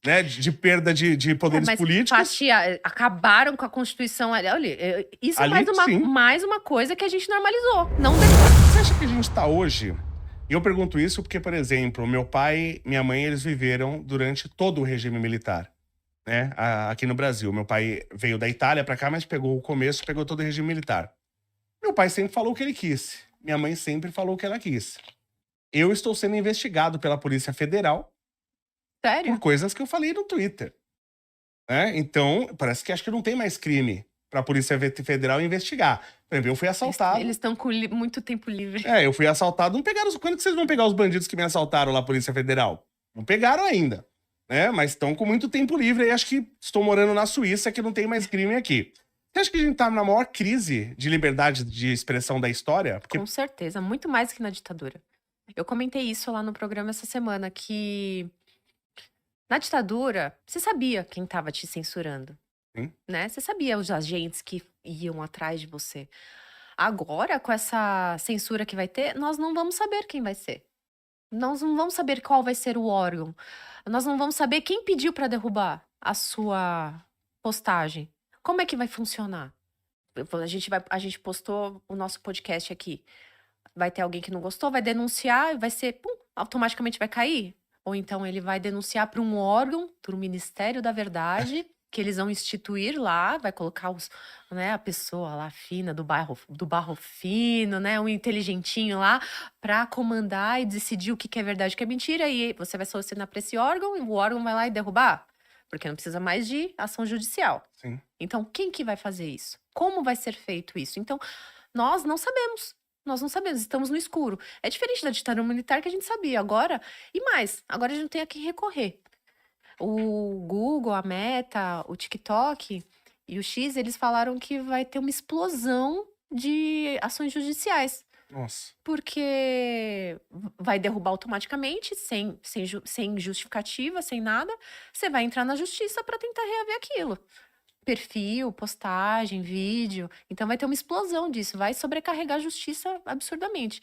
né, de perda de poderes Mas políticos. acabaram com a Constituição. Olha, isso é Ali, sim. mais uma coisa que a gente normalizou. Não Você acha que a gente está hoje? E eu pergunto isso porque, por exemplo, meu pai e minha mãe, eles viveram durante todo o regime militar, né, aqui no Brasil. Meu pai veio da Itália para cá, mas pegou o começo, pegou todo o regime militar. Meu pai sempre falou o que ele quis. Minha mãe sempre falou o que ela quis. Eu estou sendo investigado pela Polícia Federal por sério? coisas que eu falei no Twitter, né? Então, parece que acho que não tem mais crime para a Polícia Federal investigar. Por exemplo, eu fui Eles assaltado. estão com muito tempo livre. Eu fui assaltado. Não pegaram. Quando que vocês vão pegar os bandidos que me assaltaram lá, Polícia Federal? Não pegaram ainda, né? Mas estão com muito tempo livre e acho que estou morando na Suíça, que não tem mais crime aqui. Você acha que a gente tá na maior crise de liberdade de expressão da história? Com Porque, certeza, muito mais que na ditadura. Eu comentei isso lá no programa essa semana, que na ditadura, você sabia quem estava te censurando, hein? né? Você sabia os agentes que iam atrás de você. Agora, com essa censura que vai ter, nós não vamos saber quem vai ser. Nós não vamos saber qual vai ser o órgão. Nós não vamos saber quem pediu para derrubar a sua postagem. Como é que vai funcionar? A gente postou o nosso podcast aqui. Vai ter alguém que não gostou, vai denunciar, vai ser, pum, automaticamente vai cair. Ou então ele vai denunciar para um órgão, para o Ministério da Verdade, que eles vão instituir lá, vai colocar né, a pessoa lá fina, do barro fino, né, um inteligentinho lá, para comandar e decidir o que é verdade e o que é mentira. E você vai solucionar para esse órgão, e o órgão vai lá e derrubar. Porque não precisa mais de ação judicial. Sim. Então, quem que vai fazer isso? Como vai ser feito isso? Então, nós não sabemos. Nós não sabemos, estamos no escuro. É diferente da ditadura militar que a gente sabia. Agora, e mais, agora a gente não tem a quem recorrer. O Google, a Meta, o TikTok e o X, eles falaram que vai ter uma explosão de ações judiciais. Nossa. Porque vai derrubar automaticamente, sem justificativa, sem nada. Você vai entrar na justiça para tentar reaver aquilo. Perfil, postagem, vídeo. Então vai ter uma explosão disso, vai sobrecarregar a justiça absurdamente.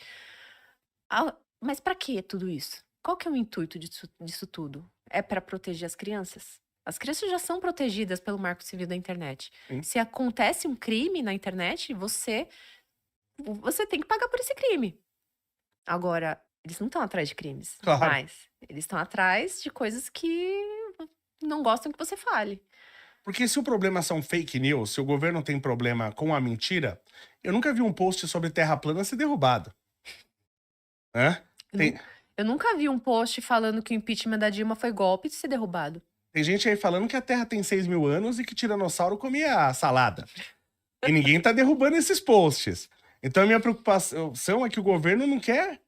Mas para que tudo isso? Qual que é o intuito disso tudo? É para proteger as crianças? As crianças já são protegidas pelo Marco Civil da internet. Sim. Se acontece um crime na internet, você tem que pagar por esse crime. Agora, eles não estão atrás de crimes, Claro. mas eles estão atrás de coisas que não gostam que você fale. Porque se o problema são fake news, se o governo tem problema com a mentira, eu nunca vi um post sobre terra plana ser derrubado. Né? Eu nunca vi um post falando que o impeachment da Dilma foi golpe de ser derrubado. Tem gente aí falando que a Terra tem 6 mil anos e que tiranossauro comia salada. E ninguém tá derrubando esses posts. Então a minha preocupação é que o governo não quer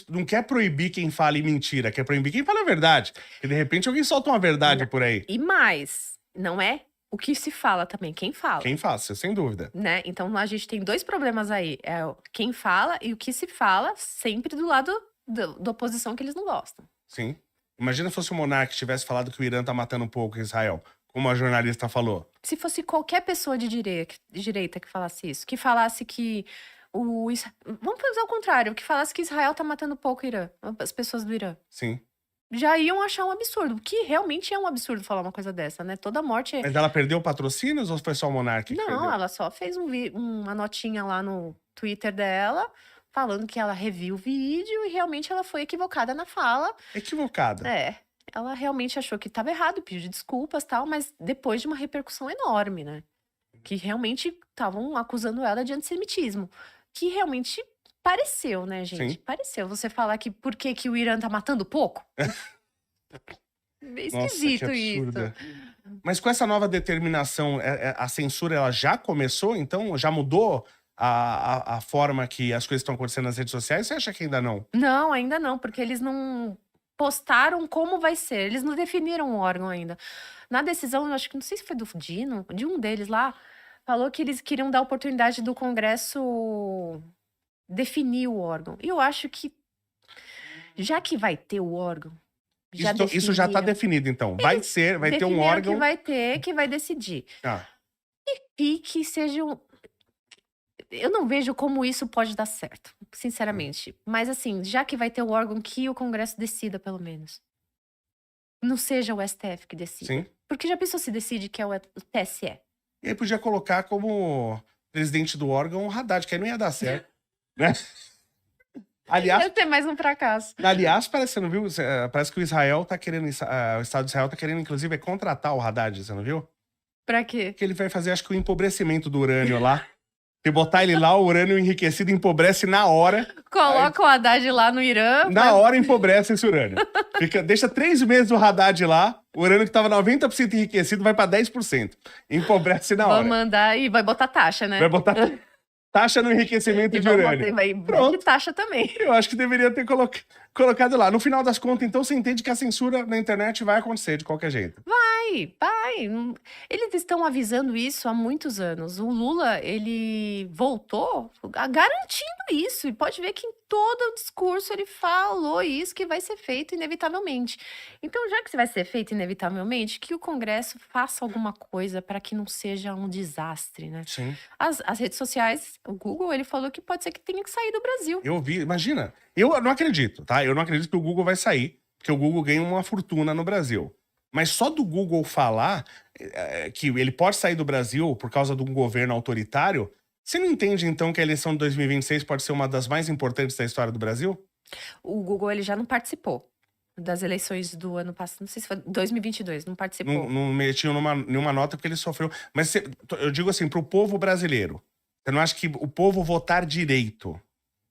não quer proibir quem fale mentira, quer proibir quem fala a verdade. E de repente alguém solta uma verdade por aí. E mais, não é o que se fala também, quem fala. Quem fala, sem dúvida. Né? Então a gente tem dois problemas aí. É quem fala e o que se fala, sempre do lado da oposição que eles não gostam. Sim. Imagina se fosse o Monark que tivesse falado que o Irã tá matando um pouco Israel, como a jornalista falou. Se fosse qualquer pessoa de direita que falasse isso, que falasse que vamos fazer o contrário, que falasse que Israel tá matando pouco o Irã, as pessoas do Irã. Sim. Já iam achar um absurdo, que realmente é um absurdo falar uma coisa dessa, né? Toda morte é... Mas ela perdeu patrocínios ou foi só o Monark que perdeu? Não, ela só fez uma notinha lá no Twitter dela, falando que ela reviu o vídeo e realmente ela foi equivocada na fala. Equivocada. Ela realmente achou que estava errado, pediu desculpas e tal, mas depois de uma repercussão enorme, né? Que realmente estavam acusando ela de antissemitismo. Que realmente pareceu, né, gente? Sim. Pareceu você falar que por que o Irã tá matando pouco? Meio Nossa, que esquisito isso. absurda. Mas com essa nova determinação, a censura ela já começou? Então, já mudou a forma que as coisas estão acontecendo nas redes sociais? Você acha que ainda não? Não, ainda não, porque eles não postaram como vai ser. Eles não definiram o órgão ainda. Na decisão, eu acho que não sei se foi do Dino, de um deles lá, falou que eles queriam dar oportunidade do Congresso definir o órgão. E eu acho que, já que vai ter o órgão, Isso já está definido, então. Vai ter um órgão. Que vai decidir. Ah. E que seja eu não vejo como isso pode dar certo, sinceramente. Mas assim, já que vai ter o órgão, que o Congresso decida, pelo menos. não seja o STF que decida. Sim. Porque já pensou se decide que é o TSE? E aí podia colocar como presidente do órgão o Haddad, que aí não ia dar certo, né? Aliás, Ia ter mais um fracasso. parece, você não viu? Parece que o Israel tá querendo, o Estado de Israel tá querendo, inclusive, contratar o Haddad, você não viu? Pra quê? Que ele vai fazer, acho que o empobrecimento do urânio lá. Se botar ele lá, o urânio enriquecido empobrece na hora. Coloca o Haddad lá no Irã. Na hora empobrece esse urânio. Deixa 3 meses o Haddad lá, o urânio que tava 90% enriquecido vai pra 10%. Empobrece na Vai hora. mandar e vai botar taxa, né? Vai botar taxa no enriquecimento E de urânio. vai Pronto. taxa também. Eu acho que deveria ter colocado lá. No final das contas, então, você entende que a censura na internet vai acontecer de qualquer jeito. Vai. Eles estão avisando isso há muitos anos. O Lula, ele voltou garantindo isso. E pode ver que em todo o discurso ele falou isso, que vai ser feito inevitavelmente. Então, já que vai ser feito inevitavelmente, que o Congresso faça alguma coisa para que não seja um desastre, né? Sim. As redes sociais, o Google, ele falou que pode ser que tenha que sair do Brasil. Eu vi, imagina. Eu não acredito, tá? Eu não acredito que o Google vai sair, porque o Google ganha uma fortuna no Brasil. Mas só do Google falar que ele pode sair do Brasil por causa de um governo autoritário, você não entende, então, que a eleição de 2026 pode ser uma das mais importantes da história do Brasil? O Google, ele já não participou das eleições do ano passado, não sei se foi 2022, não participou. Não metiu nenhuma nota porque ele sofreu. Mas eu digo assim, pro povo brasileiro, você não acha que o povo votar direito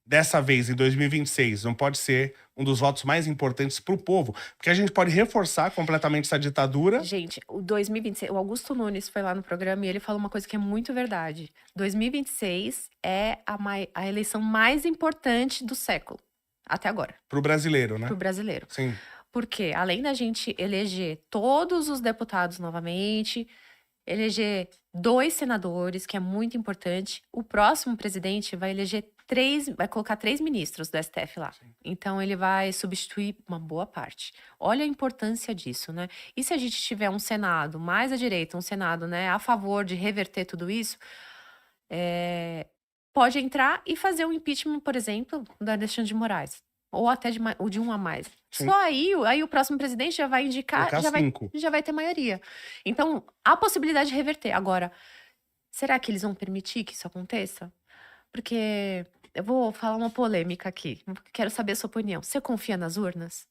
dessa vez, em 2026, não pode ser um dos votos mais importantes pro povo? Porque a gente pode reforçar completamente essa ditadura. Gente, o 2026, o Augusto Nunes foi lá no programa e ele falou uma coisa que é muito verdade. 2026 é a eleição mais importante do século, até agora, Pro brasileiro, né? pro brasileiro. Sim. Porque além da gente eleger todos os deputados novamente, eleger 2 senadores, que é muito importante, o próximo presidente vai eleger vai colocar 3 ministros do STF lá. Sim. Então ele vai substituir uma boa parte. Olha a importância disso, né? E se a gente tiver um Senado mais à direita, um Senado, né, a favor de reverter tudo isso, pode entrar e fazer um impeachment, por exemplo, do Alexandre de Moraes. Ou até de um a mais. Sim. Só aí o próximo presidente já vai indicar, Colocar 5. já vai ter maioria. Então, há possibilidade de reverter. Agora, será que eles vão permitir que isso aconteça? Porque eu vou falar uma polêmica aqui. Quero saber a sua opinião. Você confia nas urnas?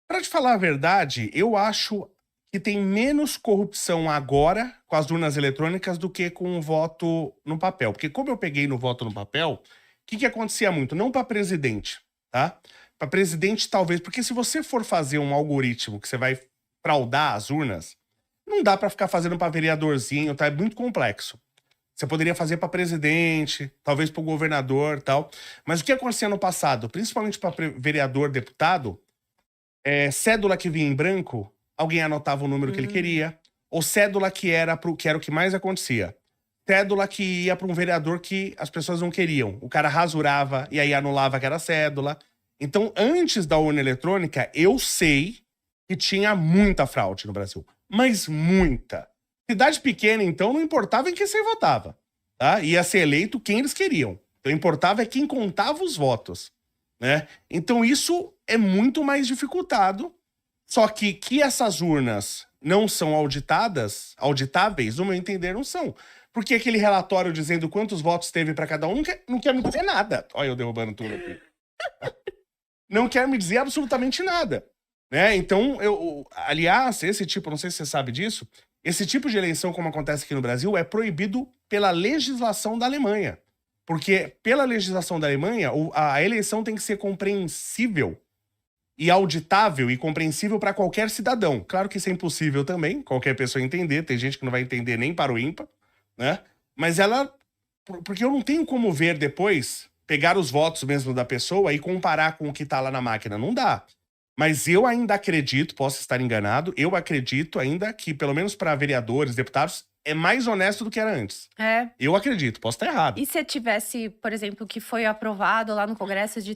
Pra te falar a verdade, eu acho que tem menos corrupção agora com as urnas eletrônicas do que com o voto no papel. Porque como eu peguei no voto no papel, o que acontecia muito? Não pra presidente, tá? Pra presidente talvez, porque se você for fazer um algoritmo que você vai fraudar as urnas, não dá pra ficar fazendo pra vereadorzinho, tá? É muito complexo. Você poderia fazer pra presidente, talvez pro governador, tal. Mas o que acontecia no passado, principalmente pra vereador, deputado, cédula que vinha em branco, alguém anotava o número que ele queria, ou cédula que era o que mais acontecia. Cédula que ia para um vereador que as pessoas não queriam. O cara rasurava e aí anulava aquela cédula. Então, antes da urna eletrônica, eu sei que tinha muita fraude no Brasil. Mas muita. Cidade pequena, então, não importava em quem você votava. Tá? Ia ser eleito quem eles queriam. Então, importava é quem contava os votos. Né? Então, isso é muito mais dificultado. Só que essas urnas não são auditáveis, no meu entender, não são. Porque aquele relatório dizendo quantos votos teve pra cada um não quer me dizer nada. Olha eu derrubando tudo aqui. Não quer me dizer absolutamente nada. Né? Então, aliás, esse tipo, não sei se você sabe disso, esse tipo de eleição, como acontece aqui no Brasil, é proibido pela legislação da Alemanha. Porque, pela legislação da Alemanha, a eleição tem que ser compreensível e auditável e compreensível para qualquer cidadão. Claro que isso é impossível também, qualquer pessoa entender, tem gente que não vai entender nem para o ímpar, né? Mas porque eu não tenho como ver depois, pegar os votos mesmo da pessoa e comparar com o que tá lá na máquina, não dá. Mas eu ainda acredito, posso estar enganado, eu acredito ainda que, pelo menos para vereadores, deputados, é mais honesto do que era antes. Eu acredito, posso estar errado. E se tivesse, por exemplo, que foi aprovado lá no Congresso de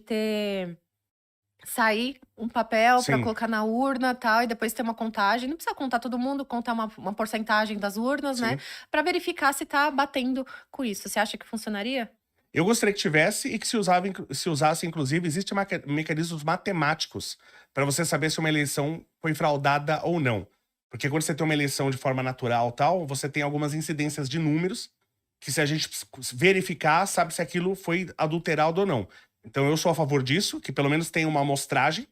sair um papel para colocar na urna tal, e depois ter uma contagem. Não precisa contar todo mundo, contar uma porcentagem das urnas, né? Para verificar se tá batendo com isso. Você acha que funcionaria? Eu gostaria que tivesse e que se usasse, inclusive, existem mecanismos matemáticos para você saber se uma eleição foi fraudada ou não. Porque quando você tem uma eleição de forma natural tal, você tem algumas incidências de números que se a gente verificar, sabe se aquilo foi adulterado ou não. Então eu sou a favor disso, que pelo menos tenha uma amostragem,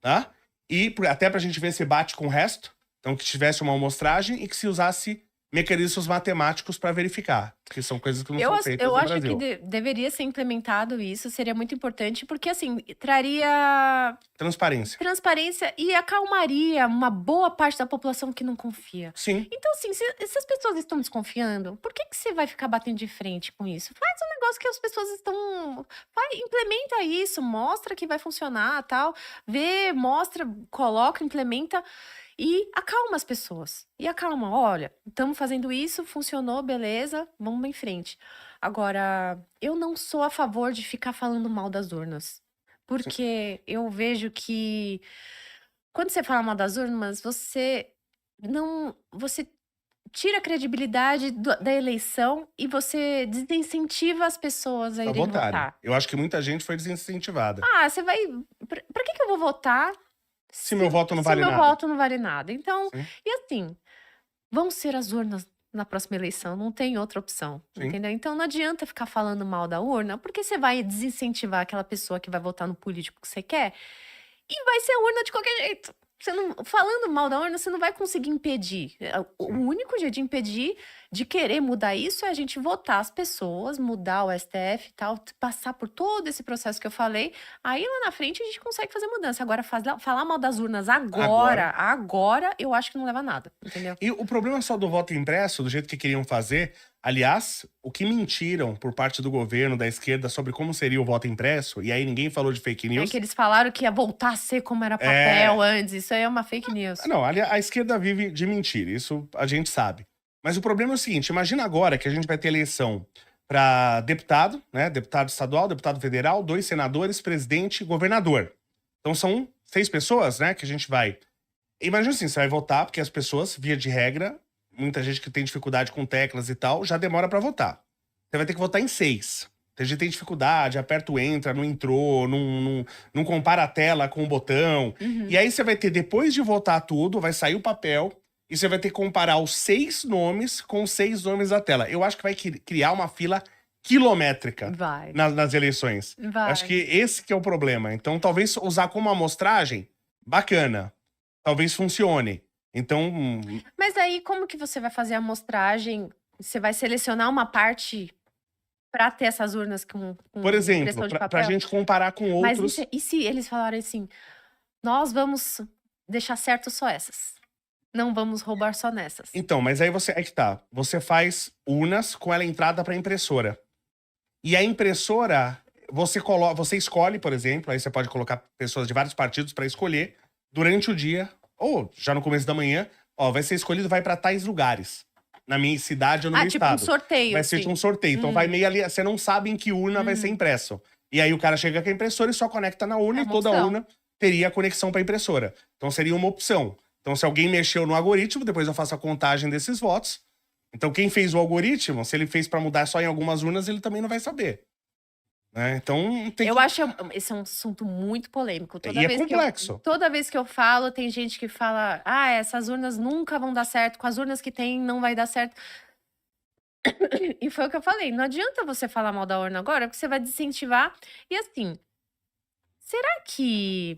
tá? E até pra gente ver se bate com o resto. Então que tivesse uma amostragem e que se usasse mecanismos matemáticos para verificar, que são coisas que não são feitas Eu no acho que Brasil. deveria ser implementado isso, seria muito importante, porque assim, traria Transparência. transparência e acalmaria uma boa parte da população que não confia. Sim, Então, assim, se as pessoas estão desconfiando, por que que você vai ficar batendo de frente com isso? Faz um negócio que as pessoas estão. Implementa isso, mostra que vai funcionar, tal. Vê, mostra, coloca, implementa e acalma as pessoas. E acalma, olha, estamos fazendo isso, funcionou, beleza, vamos em frente. Agora, eu não sou a favor de ficar falando mal das urnas. sim. Porque eu vejo que quando você fala mal das urnas, você não. Você tira a credibilidade da eleição e você desincentiva as pessoas a Pra irem votarem. votar. Eu acho que muita gente foi desincentivada. Ah, você vai. Pra que eu vou votar Se meu voto não se vale meu nada. voto não vale nada? Então, Sim, e assim, vão ser as urnas na próxima eleição, não tem outra opção, sim. entendeu? Então não adianta ficar falando mal da urna, porque você vai desincentivar aquela pessoa que vai votar no político que você quer e vai ser urna de qualquer jeito. Você não, falando mal da urna, você não vai conseguir impedir. O Sim. único jeito de impedir, de querer mudar isso, é a gente votar as pessoas, mudar o STF e tal, passar por todo esse processo que eu falei. Aí lá na frente a gente consegue fazer mudança. Agora, falar mal das urnas agora, eu acho que não leva a nada, entendeu? E o problema só do voto impresso, do jeito que queriam fazer, aliás, o que mentiram por parte do governo, da esquerda, sobre como seria o voto impresso, e aí ninguém falou de fake É news. que eles falaram que ia voltar a ser como era papel antes. Isso aí é uma fake news. Não, a esquerda vive de mentira, isso a gente sabe. Mas o problema é o seguinte, imagina agora que a gente vai ter eleição para deputado, né? Deputado estadual, deputado federal, 2 senadores, presidente e governador. Então são 6 pessoas, né, que a gente vai. Imagina assim, você vai votar, porque as pessoas, via de regra, muita gente que tem dificuldade com teclas e tal, já demora pra votar. Você vai ter que votar em 6. Tem gente que tem dificuldade, aperta o entra, não entrou, não compara a tela com o botão. Uhum. E aí você vai ter, depois de votar tudo, vai sair o papel e você vai ter que comparar os 6 nomes com os 6 nomes da tela. Eu acho que vai criar uma fila quilométrica Vai. nas eleições. Vai. Acho que esse que é o problema. Então, talvez usar como amostragem, bacana. Talvez funcione. Então, Mas aí, como que você vai fazer a amostragem? Você vai selecionar uma parte pra ter essas urnas com por exemplo, impressão de pra papel? gente comparar com Mas outros. e se eles falarem assim, nós vamos deixar certo só essas? Não vamos roubar só nessas. Então, mas aí é que tá. Você faz urnas com ela entrada pra impressora. E a impressora, você escolhe, por exemplo, aí você pode colocar pessoas de vários partidos pra escolher durante o dia, ou já no começo da manhã, ó, vai ser escolhido, vai pra tais lugares. Na minha cidade ou no meu Tipo um estado. sorteio, Vai ser assim. tipo um sorteio. Então vai meio ali, você não sabe em que urna vai ser impresso. E aí o cara chega com a impressora e só conecta na urna É e uma toda opção. urna teria a conexão pra impressora. Então seria uma opção. Então se alguém mexeu no algoritmo, depois eu faço a contagem desses votos. Então quem fez o algoritmo, se ele fez pra mudar só em algumas urnas, ele também não vai saber. Né? Então tem Eu acho esse é um assunto muito polêmico. E é complexo. Toda vez que eu falo, tem gente que fala: ah, essas urnas nunca vão dar certo, com as urnas que tem não vai dar certo. E foi o que eu falei, não adianta você falar mal da urna agora, porque você vai desincentivar. E assim, será que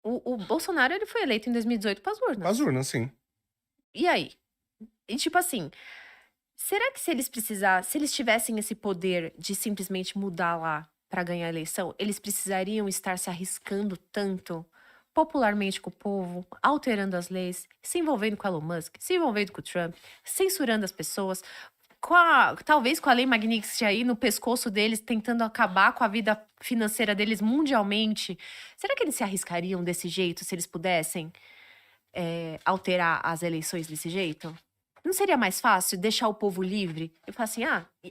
o Bolsonaro ele foi eleito em 2018 para as urnas? as urnas, sim. E aí? E tipo assim, será que se eles tivessem esse poder de simplesmente mudar lá para ganhar a eleição, eles precisariam estar se arriscando tanto popularmente com o povo, alterando as leis, se envolvendo com Elon Musk, se envolvendo com o Trump, censurando as pessoas, talvez com a lei Magnitsky aí no pescoço deles, tentando acabar com a vida financeira deles mundialmente? Será que eles se arriscariam desse jeito se eles pudessem alterar as eleições desse jeito? Não seria mais fácil deixar o povo livre? E falar assim,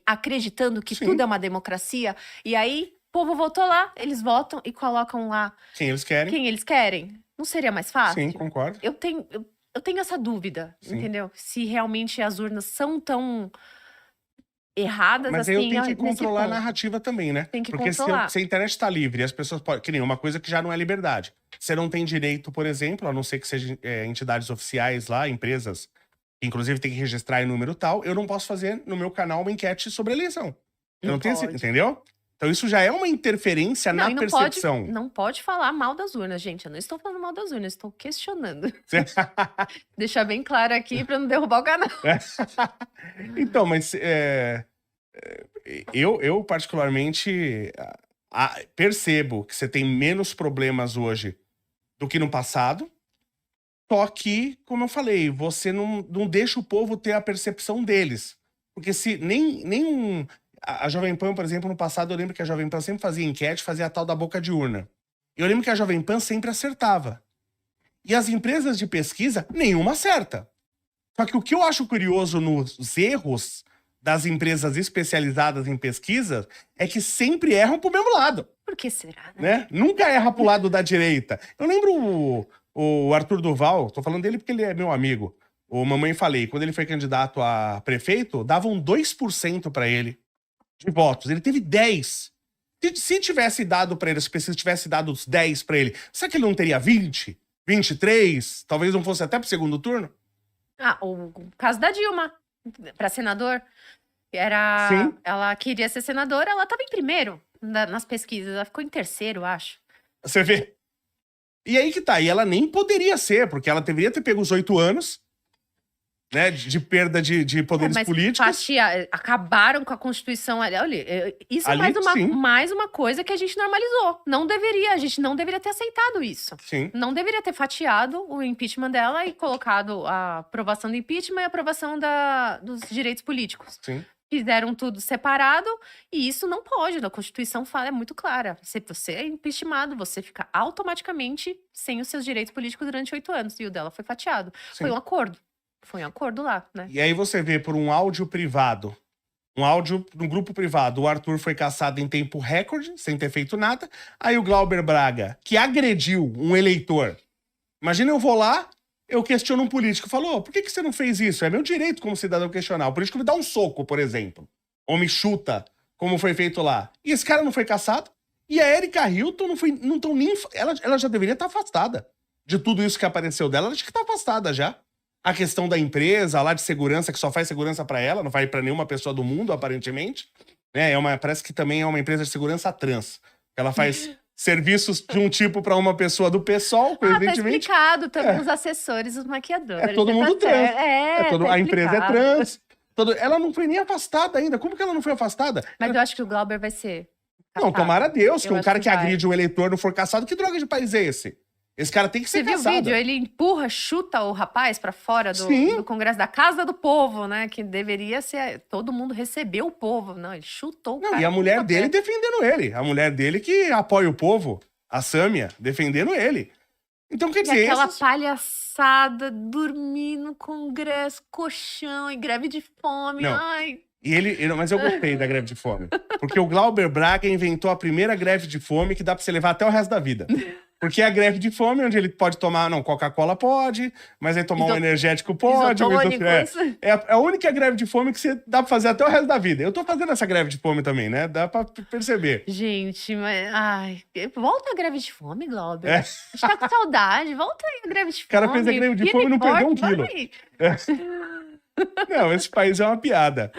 acreditando que Sim. tudo é uma democracia, e aí o povo votou lá, eles votam e colocam lá Quem eles querem. quem eles querem? Não seria mais fácil? Sim, concordo. Eu tenho essa dúvida, Sim. entendeu? Se realmente as urnas são tão erradas, Mas aí eu assim, tenho que nesse controlar a ponto. narrativa também, né? Tem que Porque controlar. se a internet tá livre e as pessoas podem. Que nem uma coisa que já não é liberdade. Você não tem direito, por exemplo, a não ser que sejam entidades oficiais lá, empresas, que inclusive tem que registrar em número tal, eu não posso fazer no meu canal uma enquete sobre eleição. Eu Não não tenho esse. pode. Entendeu? Então isso já é uma interferência Não, na e percepção. não pode falar mal das urnas, gente. Eu não estou falando mal das urnas, estou questionando. Deixar bem claro aqui para não derrubar o canal. Então, mas eu particularmente percebo que você tem menos problemas hoje do que no passado. Só que, como eu falei, você não deixa o povo ter a percepção deles. Porque se a Jovem Pan, por exemplo, no passado, eu lembro que a Jovem Pan sempre fazia enquete, fazia a tal da boca de urna. Eu lembro que a Jovem Pan sempre acertava. E as empresas de pesquisa, nenhuma acerta. Só que o que eu acho curioso nos erros das empresas especializadas em pesquisa é que sempre erram pro mesmo lado, Por que será, né? né? Nunca erra pro lado da direita. Eu lembro o Arthur Duval, tô falando dele porque ele é meu amigo. O Mamãe Falei, quando ele foi candidato a prefeito, davam 2% pra ele de votos. Ele teve 10. Se tivesse dado pra ele, se a pesquisa tivesse dado os 10 pra ele, será que ele não teria 20? 23? Talvez não fosse até pro segundo turno? Ah, o caso da Dilma, para senador, Sim. ela queria ser senadora, ela estava em primeiro nas pesquisas, ela ficou em terceiro, acho. Você vê? E aí que tá, e ela nem poderia ser, porque ela deveria ter pego os 8 anos, né, de perda de poderes Mas políticos. acabaram com a Constituição. Olha, isso é Ali, sim. mais uma coisa que a gente normalizou. A gente não deveria ter aceitado isso. Sim. Não deveria ter fatiado o impeachment dela e colocado a aprovação do impeachment e a aprovação dos direitos políticos. Sim. Fizeram tudo separado e isso não pode. A Constituição fala, é muito clara. Se você é impeachmentado, você fica automaticamente sem os seus direitos políticos durante 8 anos. E o dela foi fatiado. Sim. Foi um acordo. Foi um acordo lá, né? E aí você vê por um áudio privado, um áudio no grupo privado, o Arthur foi cassado em tempo recorde, sem ter feito nada. Aí o Glauber Braga, que agrediu um eleitor. Imagina eu vou lá, eu questiono um político. Falou, por que você não fez isso? É meu direito como cidadão questionar. O político me dá um soco, por exemplo. Ou me chuta, como foi feito lá. E esse cara não foi cassado. E a Erika Hilton não tão nem... Ela já deveria estar afastada. De tudo isso que apareceu dela, ela tinha que estar afastada já. A questão da empresa lá de segurança, que só faz segurança pra ela, não vai pra nenhuma pessoa do mundo, aparentemente. Né? Parece que também é uma empresa de segurança trans. Ela faz serviços de um tipo pra uma pessoa do PSOL, Tá evidentemente. explicado também os assessores, os maquiadores. É todo mundo trans. Tá A empresa é explicado. trans. Ela não foi nem afastada ainda. Como que ela não foi afastada? Mas eu acho que o Glauber vai ser Não, cassado. tomara Deus que Eu um acho cara que que vai. agride um eleitor não for cassado. Que droga de país é esse? Esse cara tem que Você ser viu o cassado. vídeo? Ele empurra, chuta o rapaz pra fora Sim. do Congresso, da Casa do Povo, né? Que deveria ser todo mundo receber o povo. Não, ele chutou o Não, cara. e a com mulher papel. dele defendendo ele. A mulher dele que apoia o povo, a Sâmia, defendendo ele. Então, quer E dizer... aquela palhaçada, dormir no Congresso, colchão e greve de fome. Não. Ai, Mas eu gostei da greve de fome. Porque o Glauber Braga inventou a primeira greve de fome que dá pra você levar até o resto da vida. Porque é a greve de fome onde ele pode tomar... Não, Coca-Cola pode, mas aí tomar um energético pode. isotônicos. É a única greve de fome que você dá pra fazer até o resto da vida. Eu tô fazendo essa greve de fome também, né? Dá pra perceber. Gente, mas... Ai, volta a greve de fome, Glauber. É. A gente tá com saudade. Volta aí a greve de fome. O cara fez a greve de fome e não perdeu um quilo. Vai. Não, esse país é uma piada.